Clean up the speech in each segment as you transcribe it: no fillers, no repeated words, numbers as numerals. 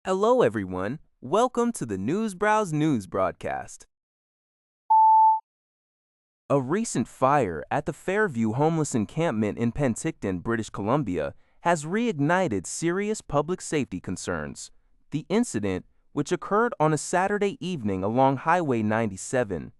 Hello, everyone. Welcome to the News Browse News broadcast. A recent fire at the Fairview homeless encampment in Penticton, British Columbia, has reignited serious public safety concerns. The incident, which occurred on a Saturday evening along Highway 97,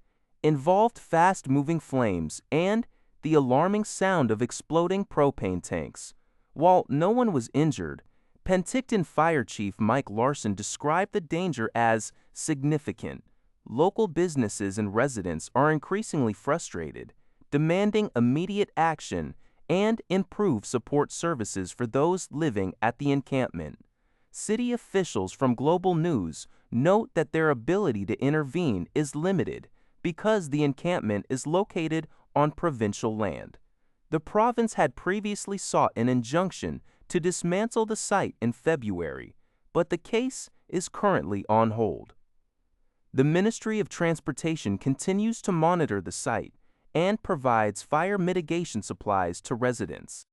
involved fast-moving flames and the alarming sound of exploding propane tanks. While no one was injured, Penticton Fire Chief Mike Larson described the danger as significant. Local businesses and residents are increasingly frustrated, demanding immediate action and improved support services for those living at the encampment. City officials from Global News note that their ability to intervene is limited because the encampment is located on provincial land. The province had previously sought an injunction to dismantle the site in February, but the case is currently on hold. The Ministry of Transportation continues to monitor the site and provides fire mitigation supplies to residents.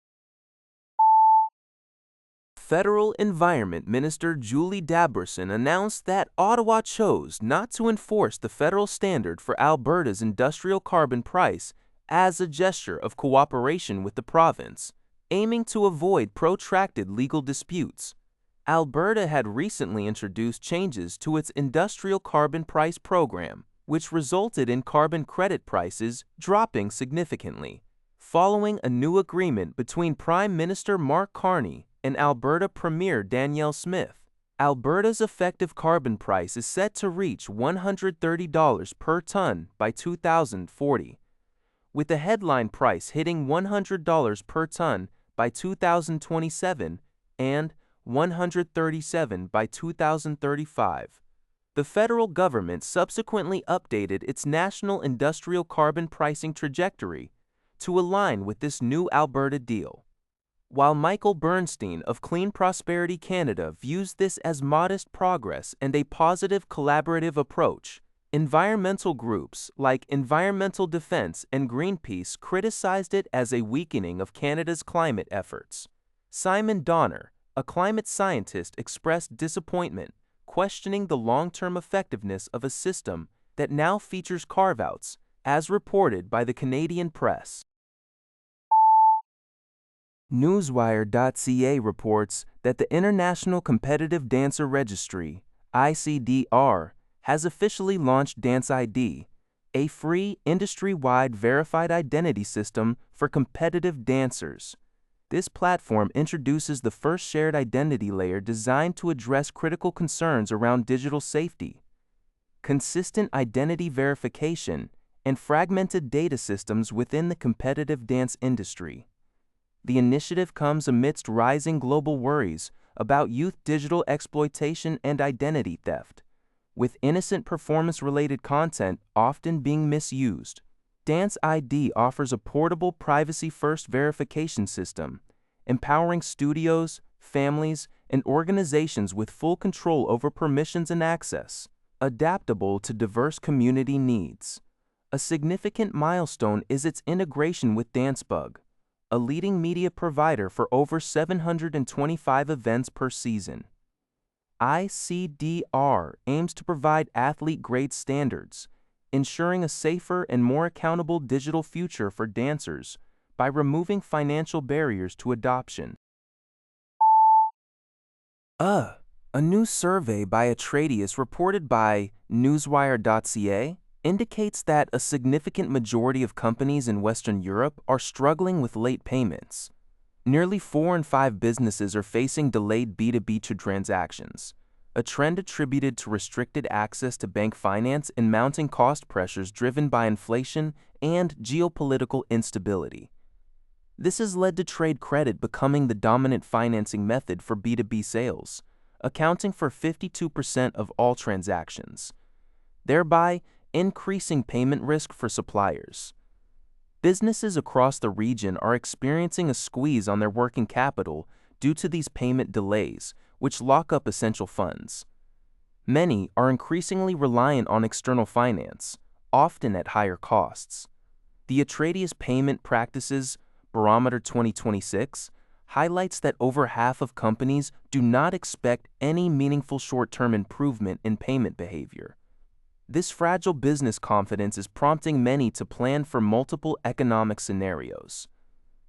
Federal Environment Minister Julie Dabrusin announced that Ottawa chose not to enforce the federal standard for Alberta's industrial carbon price as a gesture of cooperation with the province, aiming to avoid protracted legal disputes. Alberta had recently introduced changes to its industrial carbon price program, which resulted in carbon credit prices dropping significantly. Following a new agreement between Prime Minister Mark Carney and Alberta Premier Danielle Smith, Alberta's effective carbon price is set to reach $130 per ton by 2040, with the headline price hitting $100 per ton by 2027 and $137 by 2035. The federal government subsequently updated its national industrial carbon pricing trajectory to align with this new Alberta deal. While Michael Bernstein of Clean Prosperity Canada views this as modest progress and a positive collaborative approach, environmental groups like Environmental Defence and Greenpeace criticized it as a weakening of Canada's climate efforts. Simon Donner, a climate scientist, expressed disappointment, questioning the long-term effectiveness of a system that now features carve-outs, as reported by the Canadian press. Newswire.ca reports that the International Competitive Dancer Registry, ICDR, has officially launched danceID, a free, industry-wide verified identity system for competitive dancers. This platform introduces the first shared identity layer designed to address critical concerns around digital safety, consistent identity verification, and fragmented data systems within the competitive dance industry. The initiative comes amidst rising global worries about youth digital exploitation and identity theft, with innocent performance-related content often being misused. danceID offers a portable privacy-first verification system, empowering studios, families, and organizations with full control over permissions and access, adaptable to diverse community needs. A significant milestone is its integration with DanceBug, a leading media provider for over 725 events per season. ICDR aims to provide athlete-grade standards, ensuring a safer and more accountable digital future for dancers by removing financial barriers to adoption. A new survey by Atradius reported by Newswire.ca indicates that a significant majority of companies in Western Europe are struggling with late payments. Nearly 4 in 5 businesses are facing delayed B2B transactions, a trend attributed to restricted access to bank finance and mounting cost pressures driven by inflation and geopolitical instability. This has led to trade credit becoming the dominant financing method for B2B sales, accounting for 52% of all transactions, thereby increasing payment risk for suppliers. Businesses across the region are experiencing a squeeze on their working capital due to these payment delays, which lock up essential funds. Many are increasingly reliant on external finance, often at higher costs. The Atradius Payment Practices Barometer 2026 highlights that over half of companies do not expect any meaningful short-term improvement in payment behavior. This fragile business confidence is prompting many to plan for multiple economic scenarios.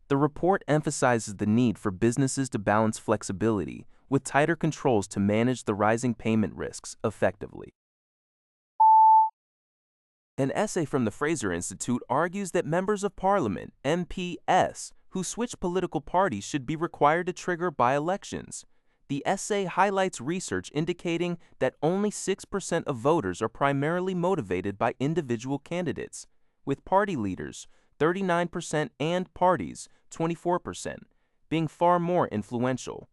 The report emphasizes the need for businesses to balance flexibility with tighter controls to manage the rising payment risks effectively. An essay from the Fraser Institute argues that members of Parliament, MPs, who switch political parties should be required to trigger by-elections. The essay highlights research indicating that only 6% of voters are primarily motivated by individual candidates, with party leaders, 39%, and parties, 24%, being far more influential.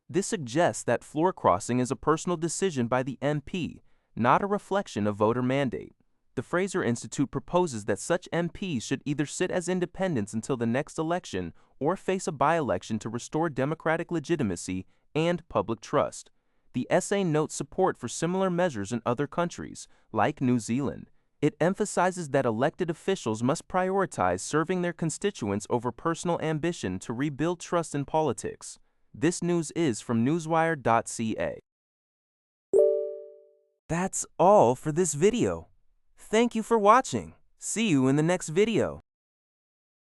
This suggests that floor crossing is a personal decision by the MP, not a reflection of voter mandate. The Fraser Institute proposes that such MPs should either sit as independents until the next election or face a by-election to restore democratic legitimacy and public trust. The essay notes support for similar measures in other countries, like New Zealand. It emphasizes that elected officials must prioritize serving their constituents over personal ambition to rebuild trust in politics. This news is from newswire.ca. That's all for this video. Thank you for watching. See you in the next video.